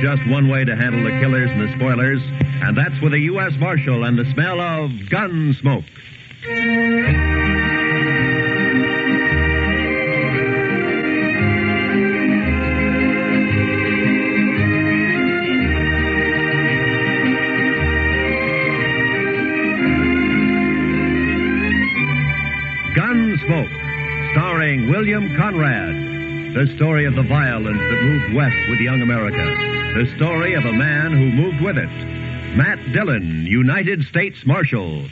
just one way to handle the killers and the spoilers, and that's with a U.S. Marshal and the smell of Gunsmoke. Gunsmoke, starring William Conrad. The story of the violence that moved west with young America. The story of a man who moved with it. Matt Dillon, United States Marshal.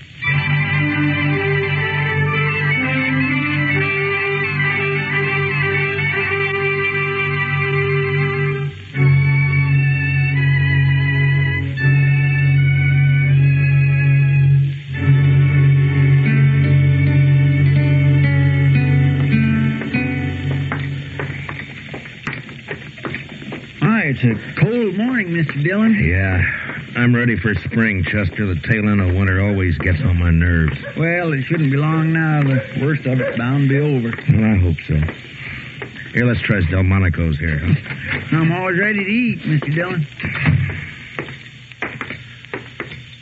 It's a cold morning, Mr. Dillon. Yeah, I'm ready for spring, Chester. The tail end of winter always gets on my nerves. Well, it shouldn't be long now. The worst of it's bound to be over. Well, I hope so. Here, let's try Delmonico's here, huh? I'm always ready to eat, Mr. Dillon.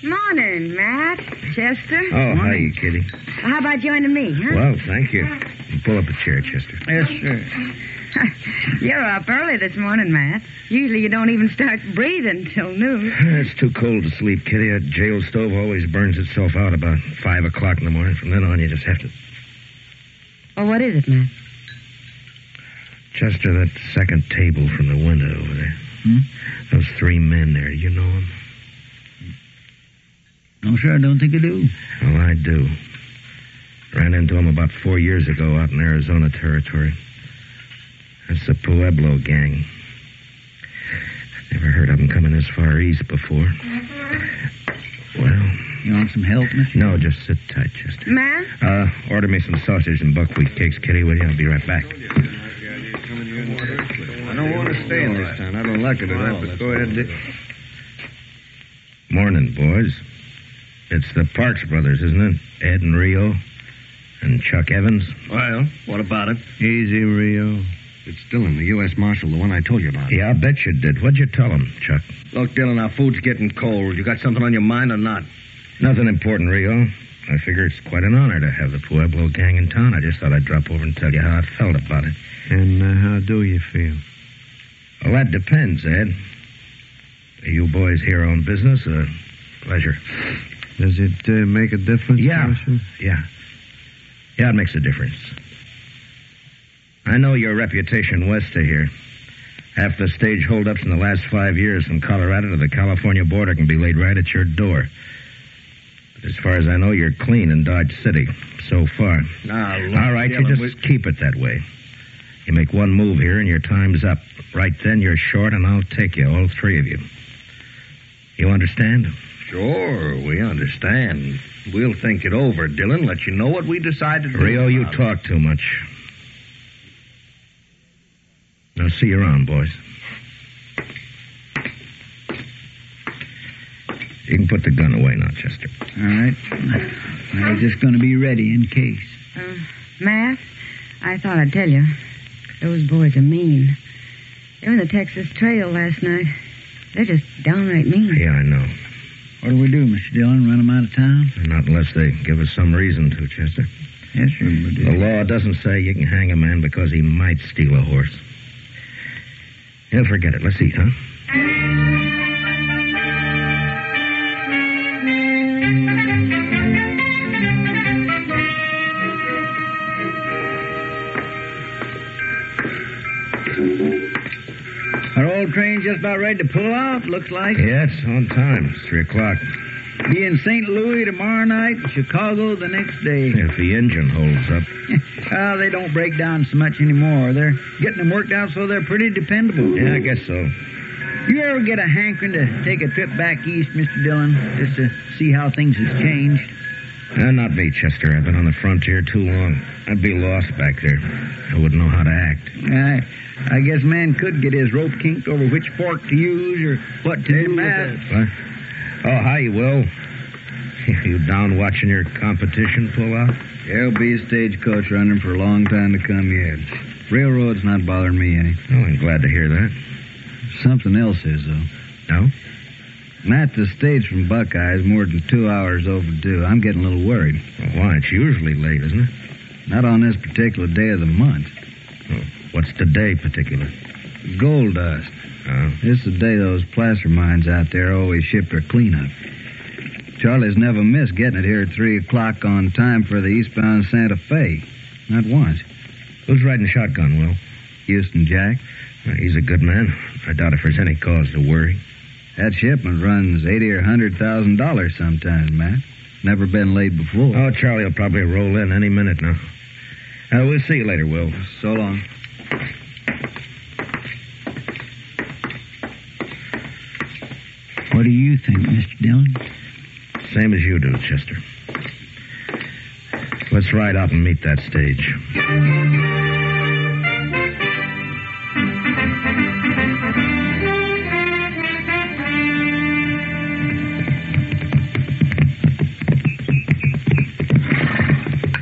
Morning, Matt. Chester. Oh, hi, Kitty. How about joining me, huh? Well, thank you. Pull up a chair, Chester. Yes, sir. You're up early this morning, Matt. Usually you don't even start breathing till noon. It's too cold to sleep, Kitty. That jail stove always burns itself out about 5 o'clock in the morning. From then on, you just have to... Well, what is it, Matt? Chester, that second table from the window over there. Those 3 men there, you know them? No, sir, I don't think I do. Well, I do. Ran into them about 4 years ago out in Arizona territory. That's the Pueblo gang. Never heard of them coming this far east before. Well... You want some help, Mr.? No, just sit tight, Chester. Matt? Order me some sausage and buckwheat cakes, Kitty, will you? I'll be right back. I don't want to stay in this town. I don't like it at all. But go ahead, Dick. Morning, boys. It's the Parks brothers, isn't it? Ed and Rio and Chuck Evans. Well, what about it? Easy, Rio. It's Dillon, the U.S. Marshal, the one I told you about. Yeah, I bet you did. What'd you tell him, Chuck? Look, Dillon, our food's getting cold. You got something on your mind or not? Nothing important, Rio. I figure it's quite an honor to have the Pueblo gang in town. I just thought I'd drop over and tell you how I felt about it. And how do you feel? Well, that depends, Ed. Are you boys here on business or pleasure? Does it make a difference? Yeah. Marshal? Yeah, it makes a difference. I know your reputation west of here. Half the stage holdups in the last 5 years from Colorado to the California border can be laid right at your door. But as far as I know, you're clean in Dodge City so far. Now, look, all right, Dillon, you just keep it that way. You make one move here and your time's up. Right then, you're short and I'll take you, all 3 of you. You understand? Sure, we understand. We'll think it over, Dillon. Let you know what we decided to do. Rio, you talk too much. Now, see you around, boys. You can put the gun away now, Chester. All right. I was just going to be ready in case. Matt, I thought I'd tell you. Those boys are mean. They were in the Texas Trail last night. They're just downright mean. Yeah, I know. What do we do, Mr. Dillon? Run them out of town? Not unless they give us some reason to, Chester. Yes, sir, we do. The law doesn't say you can hang a man because he might steal a horse. Yeah, forget it. Let's eat, huh? Our old train just about ready to pull out, looks like. Yeah, it's on time. It's 3 o'clock. Be in St. Louis tomorrow night, Chicago the next day. If the engine holds up. Well, they don't break down so much anymore. They're getting them worked out so they're pretty dependable. Yeah, I guess so. You ever get a hankering to take a trip back east, Mr. Dillon, just to see how things has changed? Not me, Chester. I've been on the frontier too long. I'd be lost back there. I wouldn't know how to act. I guess man could get his rope kinked over which fork to use or what to do. Matt. What? Oh, hi, Will. You down watching your competition pull out? There'll be a stagecoach running for a long time to come yet. Railroad's not bothering me any. Oh, I'm glad to hear that. Something else is, though. No? Matt, the stage from Buckeye is more than 2 hours overdue. I'm getting a little worried. Well, why? It's usually late, isn't it? Not on this particular day of the month. Oh, what's the day particular? Gold dust. Oh. This is the day those placer mines out there always ship their cleanup. Charlie's never missed getting it here at 3 o'clock on time for the eastbound Santa Fe. Not once. Who's riding shotgun, Will? Houston Jack. He's a good man. I doubt if there's any cause to worry. That shipment runs $80,000 or $100,000 sometimes, Matt. Never been laid before. Oh, Charlie will probably roll in any minute now. We'll see you later, Will. So long. What do you think, Mr. Dillon? Same as you do, Chester. Let's ride out and meet that stage.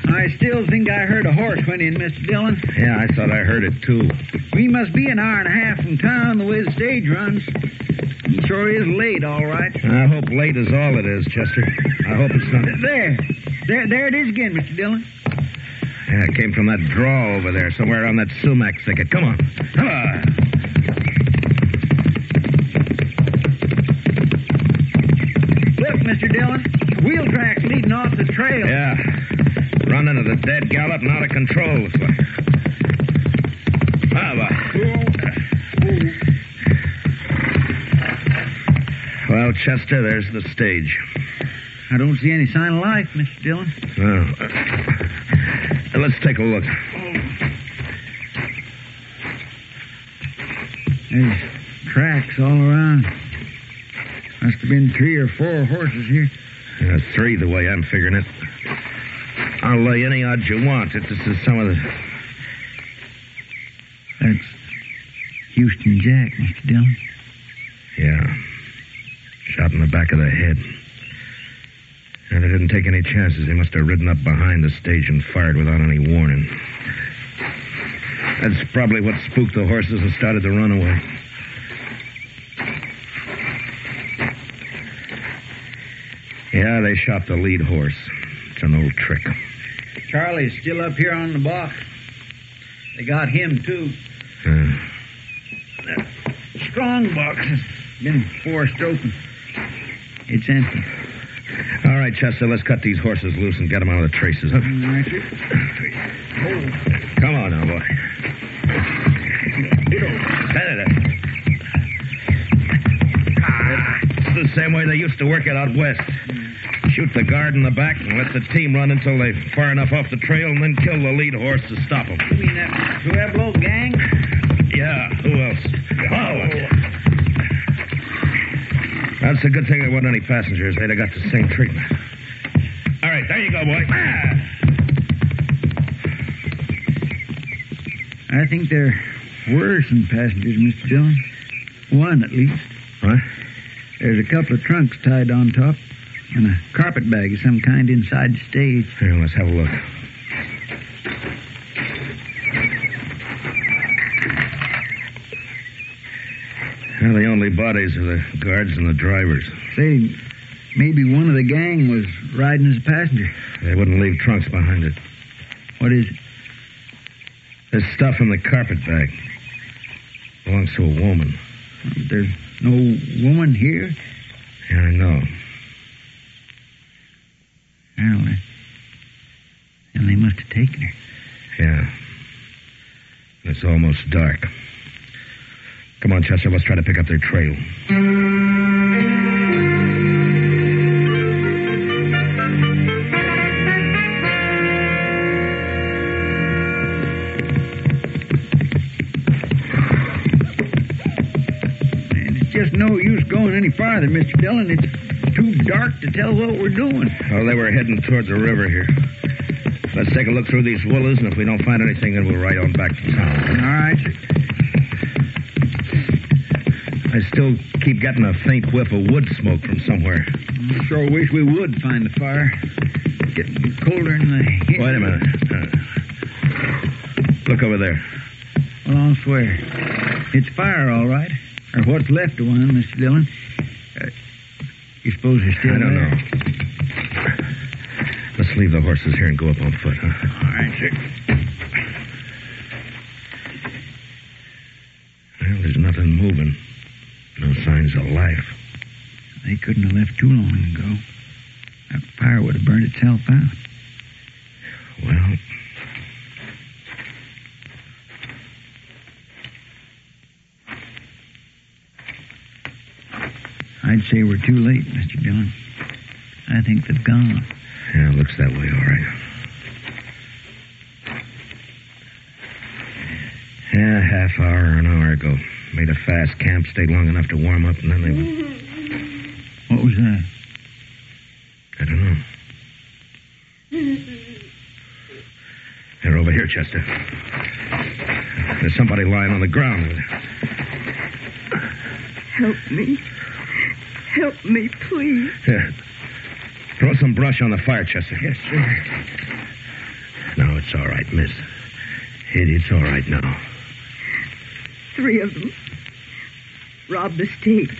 I still think I heard a horse went in, Mr. Dillon. Yeah, I thought I heard it, too. We must be an hour and a half from town the way the stage runs. He sure is late, all right. I hope late is all it is, Chester. I hope it's not... There it is again, Mr. Dillon. Yeah, it came from that draw over there, somewhere around that sumac thicket. Come on. Come on. Look, Mr. Dillon, wheel tracks leading off the trail. Yeah. Running at a dead gallop and out of control. Looks like. Well, Chester, there's the stage. I don't see any sign of life, Mr. Dillon. Let's take a look. There's tracks all around. Must have been 3 or 4 horses here. 3, the way I'm figuring it. I'll lay any odds you want that this is some of the... That's Houston Jack, Mr. Dillon. Yeah. Shot in the back of the head. And they didn't take any chances. They must have ridden up behind the stage and fired without any warning. That's probably what spooked the horses and started to run away. Yeah, they shot the lead horse. It's an old trick. Charlie's still up here on the box. They got him, too. That strong box has been forced open. It's empty. All right, Chester, let's cut these horses loose and get them out of the traces. Huh? All right, sir. Come on now, boy. It's the same way they used to work it out west. Shoot the guard in the back and let the team run until they're far enough off the trail and then kill the lead horse to stop them. You mean that Pueblo gang? Yeah, who else? Oh. That's a good thing there wasn't any passengers. They'd have got the same treatment. All right, there you go, boy. I think there were some passengers, Mr. Dillon. One, at least. What? There's a couple of trunks tied on top and a carpet bag of some kind inside the stage. Here, let's have a look. Well, the only bodies are the guards and the drivers. Say, maybe one of the gang was riding as a passenger. They wouldn't leave trunks behind it. What is it? There's stuff in the carpet bag. Belongs to a woman. There's no woman here? Yeah, I know. Well, then they must have taken her. Yeah. It's almost dark. Come on, Chester, let's try to pick up their trail. It's just no use going any farther, Mr. Dillon. It's too dark to tell what we're doing. Oh, they were heading towards the river here. Let's take a look through these willows, and if we don't find anything, then we'll ride on back to town. All right, sir. I still keep getting a faint whiff of wood smoke from somewhere. I sure wish we would find the fire. It's getting colder in the... Wait a minute. Look over there. Well, I'll swear. It's fire, all right. Or what's left of one, Mr. Dillon. You suppose they're still I don't there? know. Let's leave the horses here and go up on foot, huh? All right, sir. Well, there's nothing moving. No signs of life. They couldn't have left too long ago. That fire would have burned itself out. Well, I'd say we're too late, Mr. Dillon. I think they've gone. yeah, it looks that way, all right. Yeah, half hour or an hour ago. Made a fast camp, stayed long enough to warm up, and then they went. What was that? I don't know. They're over here, Chester. There's somebody lying on the ground. Help me. Help me, please. Here. Throw some brush on the fire, Chester. Yes, sir. No, it's all right, miss. It's all right now. 3 of them. Robbed the stage.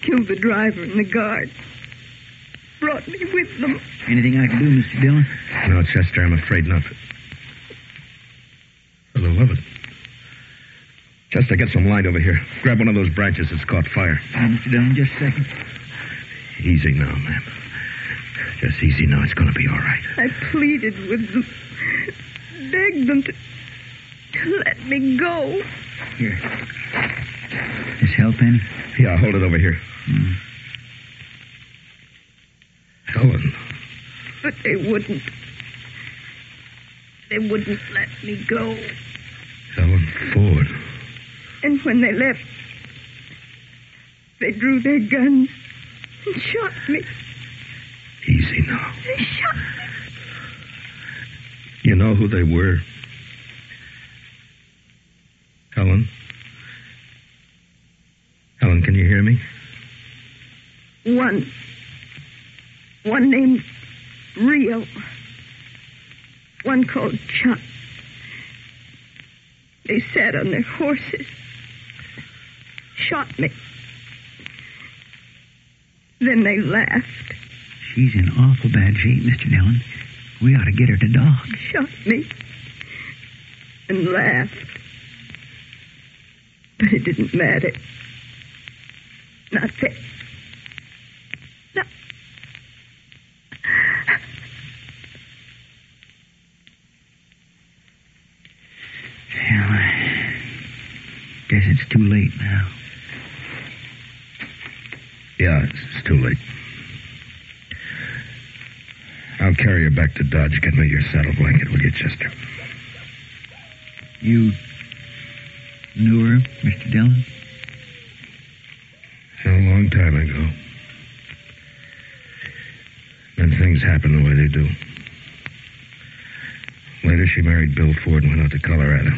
Killed the driver and the guard. Brought me with them. Anything I can do, Mr. Dillon? No, Chester, I'm afraid not. For the love of it. Chester, get some light over here. Grab one of those branches that's caught fire. Mr. Dillon, just a second. Easy now, ma'am. Just easy now. It's going to be all right. I pleaded with them. Begged them to let me go. Here. This help any? Yeah, hold it over here. Helen. But they wouldn't. They wouldn't let me go. Helen Ford. And when they left, they drew their guns and shot me. Easy now. They shot me. You know who they were? Helen? Helen, can you hear me? One named Rio. One called Chuck. They sat on their horses. Shot me. Then they laughed. She's in awful bad shape, Mr. Dillon. We ought to get her to doc. Shot me. And laughed. But it didn't matter. Not that. No. Well, I guess it's too late now. Yeah, it's too late. I'll carry her back to Dodge. Get me your saddle blanket, will you, Chester? You knew her, Mr. Dillon? A long time ago. Then things happen the way they do. Later, she married Bill Ford and went out to Colorado.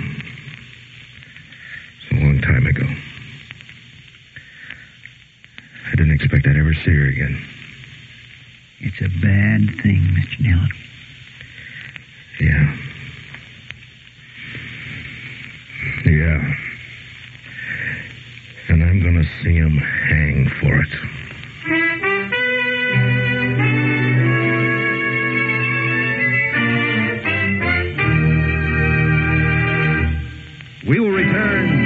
It's a long time ago. I didn't expect I'd ever see her again. It's a bad thing, Mr. Dillon. Yeah. Yeah. And I'm going to see him hang for it. We will return.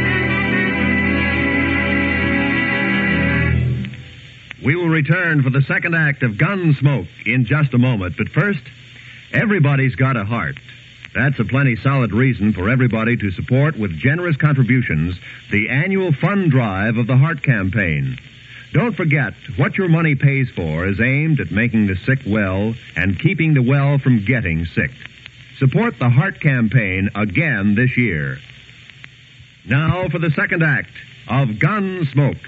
We will return for the second act of Gunsmoke in just a moment. But first, everybody's got a heart. That's a plenty solid reason for everybody to support with generous contributions the annual fund drive of the Heart Campaign. Don't forget, what your money pays for is aimed at making the sick well and keeping the well from getting sick. Support the Heart Campaign again this year. Now for the second act of Gunsmoke.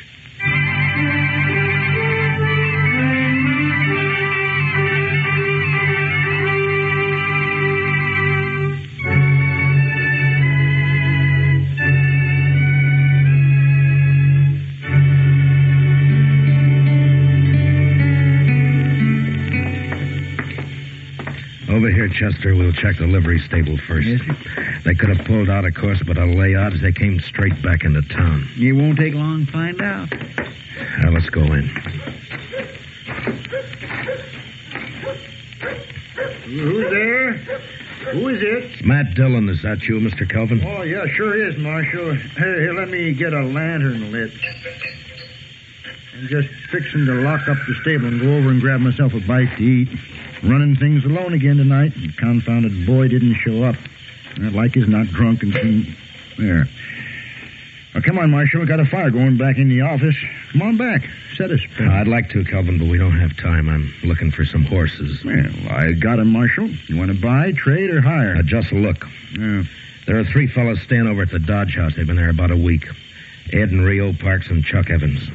Over here, Chester. We'll check the livery stable first. Yes, sir. They could have pulled out, of course, but I'll lay odds they came straight back into town. It won't take long to find out. Now, let's go in. Who's there? Who is it? It's Matt Dillon. Is that you, Mr. Kelvin? Oh, yeah, sure is, Marshal. Here, let me get a lantern lit. I'm just fixing to lock up the stable and go over and grab myself a bite to eat. Running things alone again tonight. The confounded boy didn't show up. Like he's not drunk and clean. There. Now, come on, Marshal. We got a fire going back in the office. Come on back. Set us. I'd like to, Kelvin, but we don't have time. I'm looking for some horses. Well, I got 'em, Marshal. You want to buy, trade, or hire? Just look. Yeah. There are 3 fellows staying over at the Dodge House. They've been there about a week. Ed and Rio Parks and Chuck Evans.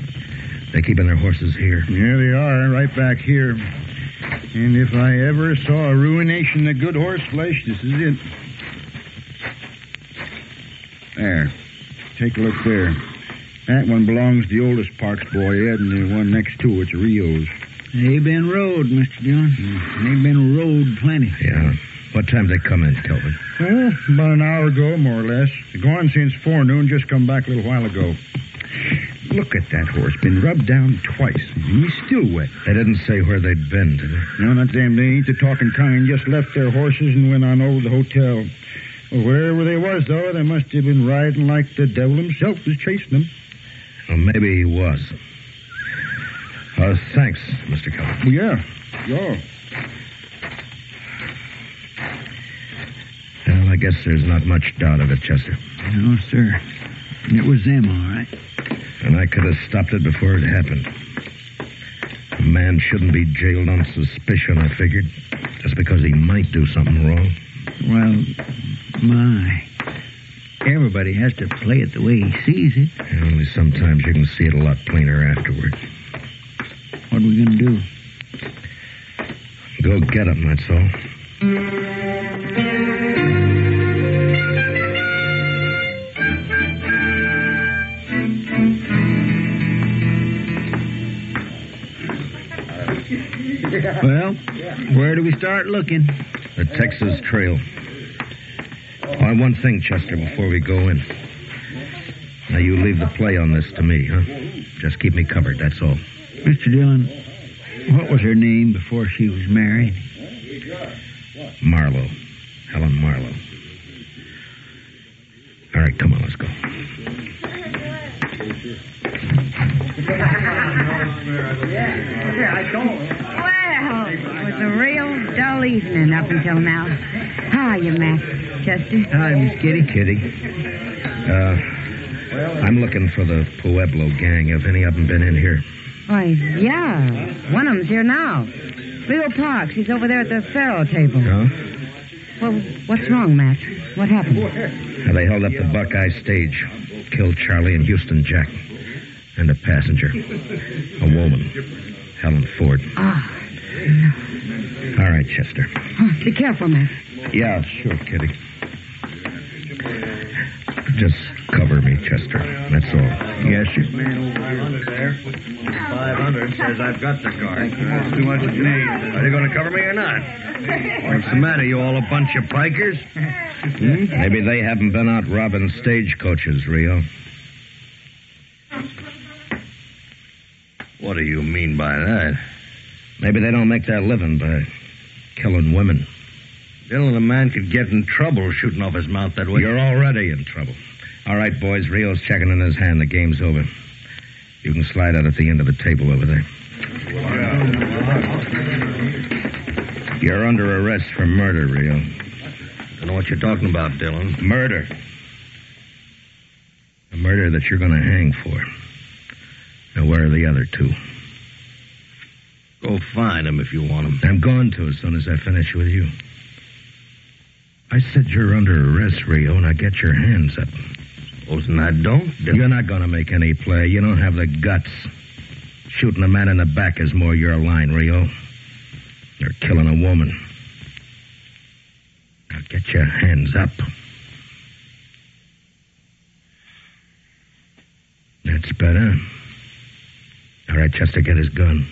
They're keeping their horses here. Yeah, they are, right back here. And if I ever saw a ruination of good horse flesh, this is it. There. Take a look there. That one belongs to the oldest Parks boy, Ed, and the one next to it's Rio's. They've been rode, Mr. Dillon. They've been rode plenty. Yeah. What time they come in, Kelvin? Well, about an hour ago, more or less. They're gone since forenoon, just come back a little while ago. Look at that horse. Been rubbed down twice. He's still wet. They didn't say where they'd been, did they? No, not them. They ain't the talking kind. Just left their horses and went on over to the hotel. Well, wherever they was, though, they must have been riding like the devil himself was chasing them. Well, maybe he was. Thanks, Mr. Kelvin. Well, yeah. Yeah. Well, I guess there's not much doubt of it, Chester. No, sir. It was them, all right. And I could have stopped it before it happened. A man shouldn't be jailed on suspicion, I figured, just because he might do something wrong. Well, my. Everybody has to play it the way he sees it. And only sometimes you can see it a lot plainer afterward. What are we going to do? Go get him, that's all. Well, where do we start looking? The Texas Trail. Oh, one thing, Chester, before we go in. Now, you leave the play on this to me, huh? Just keep me covered, that's all. Mr. Dillon, what was her name before she was married? Marlowe. Helen Marlowe. All right, come on, let's go. Well, it was a real dull evening up until now. How are you, Matt? Chester? Hi, Miss Kitty. I'm looking for the Pueblo gang. Have any of them been in here? Why, yeah. One of them's here now. Leo Parks. He's over there at the faro table. Huh? Well, what's wrong, Matt? What happened? Now, they held up the Buckeye stage. Killed Charlie and Houston Jack. And a passenger. A woman. Helen Ford. Ah. All right, Chester. Oh, be careful, Matt. Yeah, sure, Kitty. Just cover me, Chester. That's all. Yes, sir. Man, 500 there. 500 says I've got the car. That's too much to me. Are you going to cover me or not? What's the matter? You all a bunch of pikers? Maybe they haven't been out robbing stagecoaches, Rio. What do you mean by that? Maybe they don't make their living by killing women. Dillon, a man could get in trouble shooting off his mouth that way. You're already in trouble. All right, boys, Rio's checking in his hand. The game's over. You can slide out at the end of the table over there. You're under arrest for murder, Rio. I don't know what you're talking about, Dillon. Murder. A murder that you're going to hang for. Now, where are the other 2? Go find them if you want them. I'm going to as soon as I finish with you. I said you're under arrest, Rio. Now get your hands up. Supposing I don't, Dillon. You're not going to make any play. You don't have the guts. Shooting a man in the back is more your line, Rio. You're killing a woman. Now get your hands up. That's better. All right, Chester, get his gun.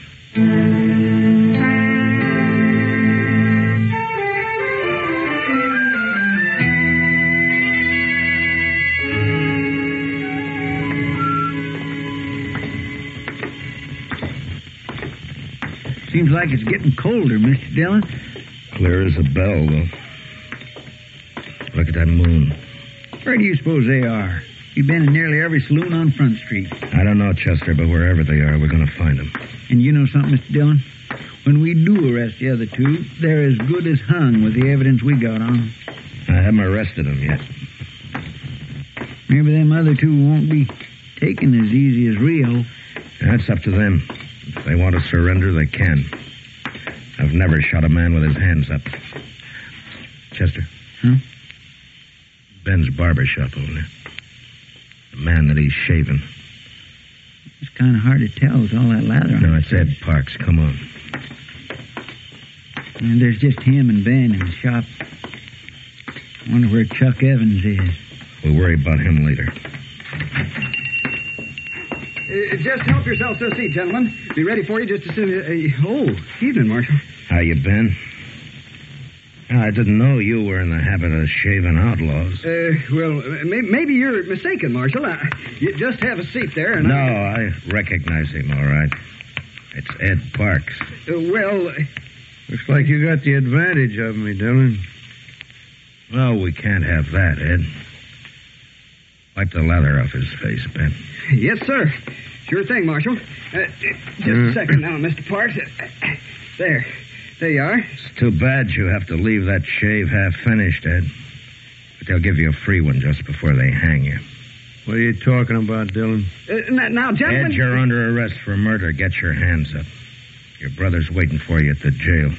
Seems like it's getting colder, Mr. Dillon. Clear as a bell, though. Look at that moon. Where do you suppose they are? You've been in nearly every saloon on Front Street. I don't know, Chester, but wherever they are, we're going to find them. And you know something, Mr. Dillon? When we do arrest the other two, they're as good as hung with the evidence we got on them. I haven't arrested them yet. Maybe them other two won't be taken as easy as Rio. That's up to them. If they want to surrender, they can. I've never shot a man with his hands up. Chester? Huh? Ben's barbershop over there. The man that he's shaving. It's kind of hard to tell with all that lather on. No, it's Ed Parks. Come on. And there's just him and Ben in the shop. I wonder where Chuck Evans is. We'll worry about him later. Just help yourself to a seat, gentlemen. Be ready for you just as soon as... evening, Marshal. How you been? I didn't know you were in the habit of shaving outlaws. Maybe you're mistaken, Marshal. You just have a seat there, and No, I recognize him, all right. It's Ed Parks. Looks like you got the advantage of me, Dillon. No, we can't have that, Ed. Wipe the lather off his face, Ben. Yes, sir. Sure thing, Marshal. Just a second now, Mr. Parks. There you are. It's too bad you have to leave that shave half finished, Ed. But they'll give you a free one just before they hang you. What are you talking about, Dillon? Now, gentlemen... Ed, you're under arrest for murder. Get your hands up. Your brother's waiting for you at the jail.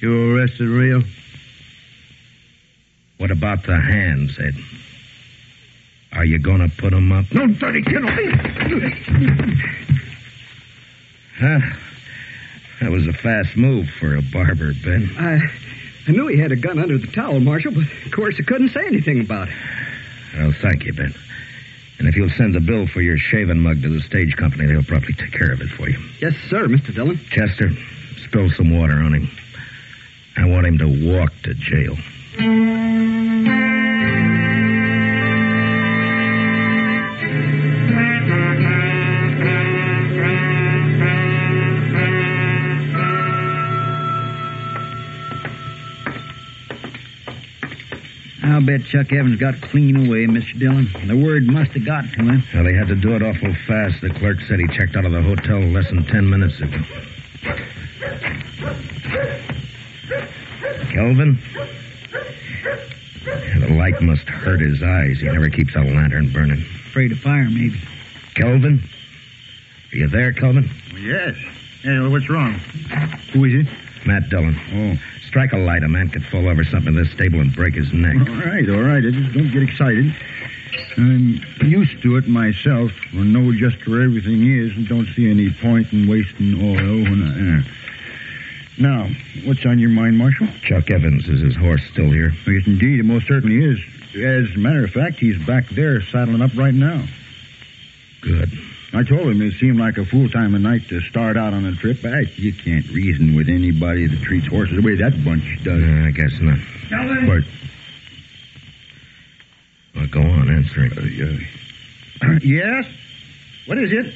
You arrested Rio? What about the hands, Ed? Are you going to put them up? No dirty kid. Huh? That was a fast move for a barber, Ben. I knew he had a gun under the towel, Marshal, but of course I couldn't say anything about it. Well, thank you, Ben. And if you'll send the bill for your shaving mug to the stage company, they'll probably take care of it for you. Yes, sir, Mr. Dillon. Chester, spill some water on him. I want him to walk to jail. I'll bet Chuck Evans got clean away, Mr. Dillon. The word must have got to him. Well, he had to do it awful fast. The clerk said he checked out of the hotel less than 10 minutes ago. Kelvin? The light must hurt his eyes. He never keeps a lantern burning. Afraid of fire, maybe. Kelvin? Are you there, Kelvin? Yes. Hey, what's wrong? Who is it? Matt Dillon. Oh. Strike a light. A man could fall over something in this stable and break his neck. All right. I just don't get excited. I'm used to it myself. I know just where everything is and don't see any point in wasting oil when Now, what's on your mind, Marshal? Chuck Evans. Is his horse still here? Yes, indeed. It most certainly is. As a matter of fact, he's back there saddling up right now. Good. I told him it seemed like a fool time of night to start out on a trip. You can't reason with anybody that treats horses the way that bunch does. I guess not. Calvin? What? Well, go on, answer him. Yes? What is it?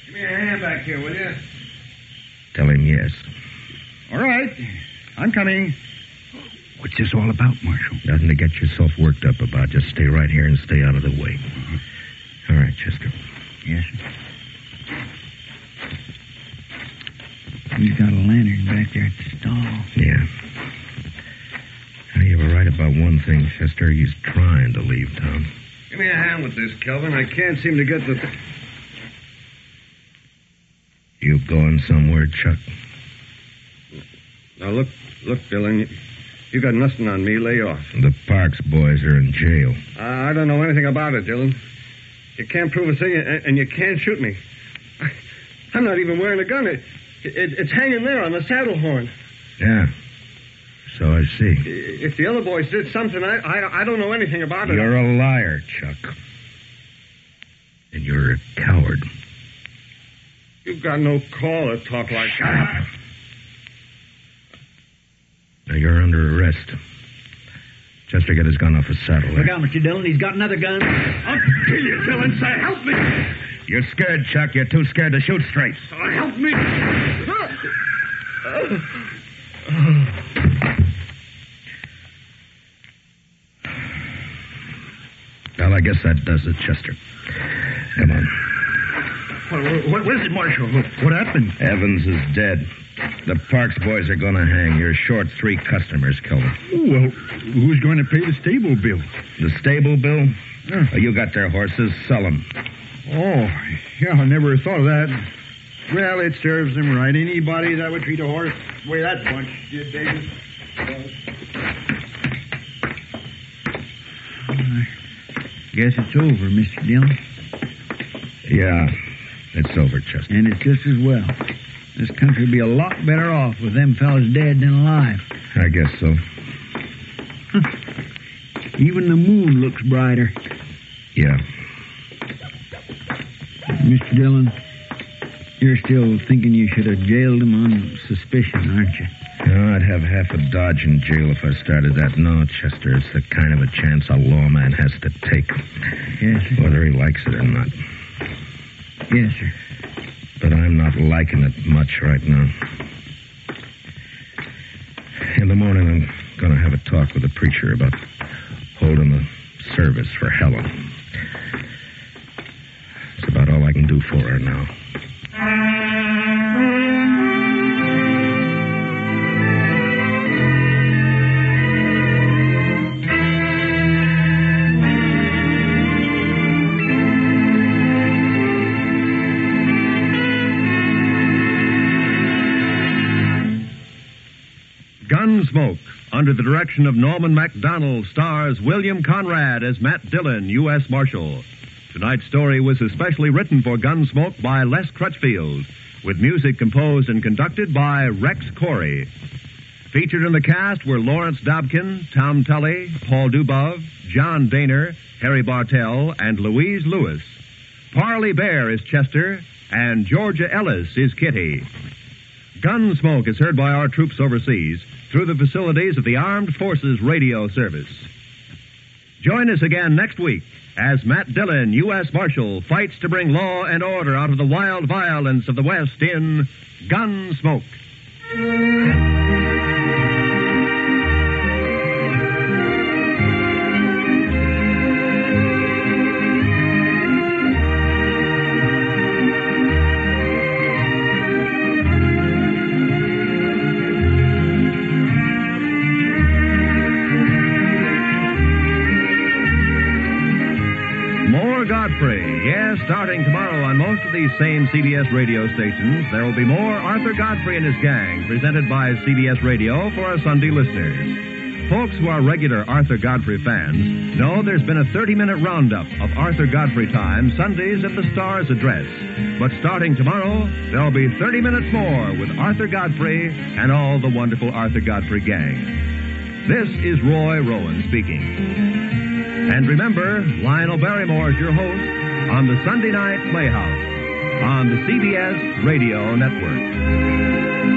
Give me a hand back here, will you? Tell him yes. All right. I'm coming. What's this all about, Marshal? Nothing to get yourself worked up about. Just stay right here and stay out of the way. All right, Chester. Yes, sir. He's got a lantern back there at the stall. Yeah. Now, you were right about one thing, Chester. He's trying to leave town. Give me a hand with this, Kelvin. I can't seem to get the... You going somewhere, Chuck? Now, look, Dillon. You got nothing on me. Lay off. The Parks boys are in jail. I don't know anything about it, Dillon. You can't prove a thing, and you can't shoot me. I'm not even wearing a gun. It's hanging there on the saddle horn. Yeah. So I see. If the other boys did something, I don't know anything about it. You're a liar, Chuck. And you're a coward. You've got no call to talk like Shut up. Now you're under arrest. Chester, get his gun off his saddle. Look out, Mr. Dillon. He's got another gun. I'll kill you, Dillon. Say, help me. You're scared, Chuck. You're too scared to shoot straight. Help me. Well, I guess that does it, Chester. Come on. What is it, Marshal? What happened? Evans is dead. The Parks boys are going to hang. You're short 3 customers, Kelvin. Well, who's going to pay the stable bill? The stable bill? Oh, you got their horses. Sell them. Oh, yeah, I never thought of that. Well, it serves them right. Anybody that would treat a horse the way that bunch did, Davis. Guess it's over, Mr. Dillon. Yeah, it's over, Chester. And it's just as well. This country would be a lot better off with them fellas dead than alive. I guess so. Even the moon looks brighter. Yeah. Mr. Dillon, you're still thinking you should have jailed him on suspicion, aren't you? No, I'd have half a Dodge in jail if I started that. No, Chester, it's the kind of a chance a lawman has to take. Yes, sir. Whether he likes it or not. Yes, sir. But I'm not liking it much right now. In the morning, I'm going to have a talk with the preacher about holding a service for Helen. That's about all I can do for her now. Gunsmoke, under the direction of Norman MacDonald, stars William Conrad as Matt Dillon, U.S. Marshal. Tonight's story was especially written for Gunsmoke by Les Crutchfield, with music composed and conducted by Rex Corey. Featured in the cast were Lawrence Dobkin, Tom Tully, Paul Dubov, John Daner, Harry Bartell, and Louise Lewis. Parley Bear is Chester, and Georgia Ellis is Kitty. Gunsmoke is heard by our troops overseas through the facilities of the Armed Forces Radio Service. Join us again next week as Matt Dillon, U.S. Marshal, fights to bring law and order out of the wild violence of the West in Gunsmoke. Godfrey. Yes, starting tomorrow on most of these same CBS radio stations, there will be more Arthur Godfrey and his gang, presented by CBS Radio for our Sunday listeners. Folks who are regular Arthur Godfrey fans know there's been a 30-minute roundup of Arthur Godfrey time Sundays at the Star's address. But starting tomorrow, there'll be 30 minutes more with Arthur Godfrey and all the wonderful Arthur Godfrey gang. This is Roy Rowan speaking. And remember, Lionel Barrymore is your host on the Sunday Night Playhouse on the CBS Radio Network.